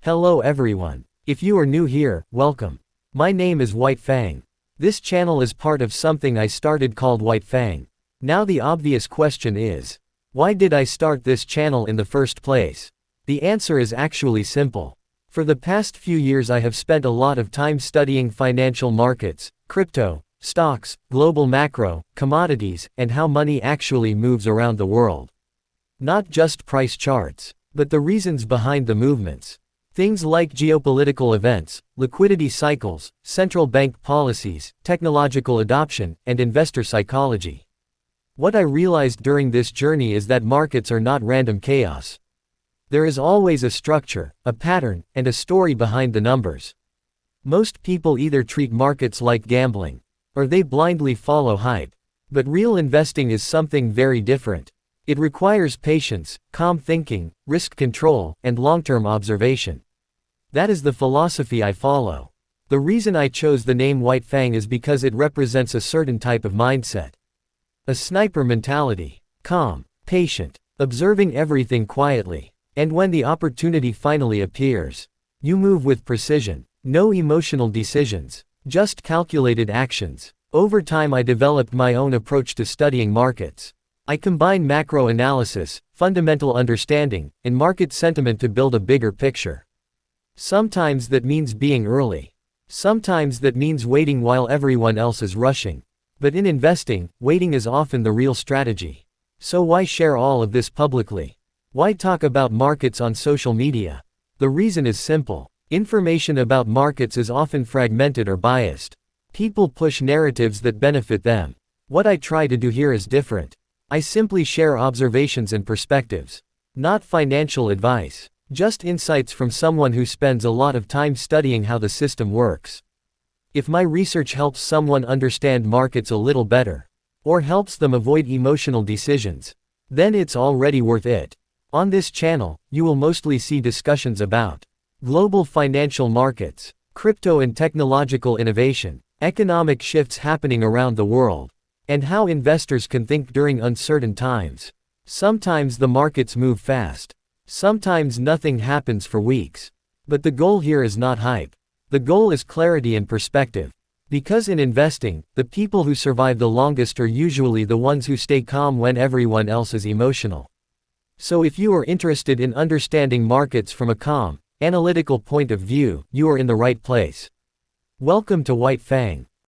Hello everyone. If you are new here, welcome. My name is White Fang. This channel is part of something I started called White Fang. Now the obvious question is, why did I start this channel in the first place? The answer is actually simple. For the past few years I have spent a lot of time studying financial markets, crypto, stocks, global macro, commodities, and how money actually moves around the world. Not just price charts, but the reasons behind the movements. Things like geopolitical events, liquidity cycles, central bank policies, technological adoption, and investor psychology. What I realized during this journey is that markets are not random chaos. There is always a structure, a pattern, and a story behind the numbers. Most people either treat markets like gambling, or they blindly follow hype. But real investing is something very different. It requires patience, calm thinking, risk control, and long-term observation. That is the philosophy I follow. The reason I chose the name White Fang is because it represents a certain type of mindset. A sniper mentality. Calm, patient, observing everything quietly. And when the opportunity finally appears, you move with precision. No emotional decisions, just calculated actions. Over time I developed my own approach to studying markets. I combine macro analysis, fundamental understanding, and market sentiment to build a bigger picture. Sometimes that means being early. Sometimes that means waiting while everyone else is rushing. But in investing, waiting is often the real strategy. So why share all of this publicly? Why talk about markets on social media? The reason is simple. Information about markets is often fragmented or biased. People push narratives that benefit them. What I try to do here is different. I simply share observations and perspectives. Not financial advice. Just insights from someone who spends a lot of time studying how the system works. If my research helps someone understand markets a little better, or helps them avoid emotional decisions, then it's already worth it. On this channel, you will mostly see discussions about global financial markets, crypto and technological innovation, economic shifts happening around the world, and how investors can think during uncertain times. Sometimes the markets move fast. Sometimes nothing happens for weeks. But the goal here is not hype. The goal is clarity and perspective. Because in investing, the people who survive the longest are usually the ones who stay calm when everyone else is emotional. So if you are interested in understanding markets from a calm, analytical point of view, you are in the right place. Welcome to White Fang.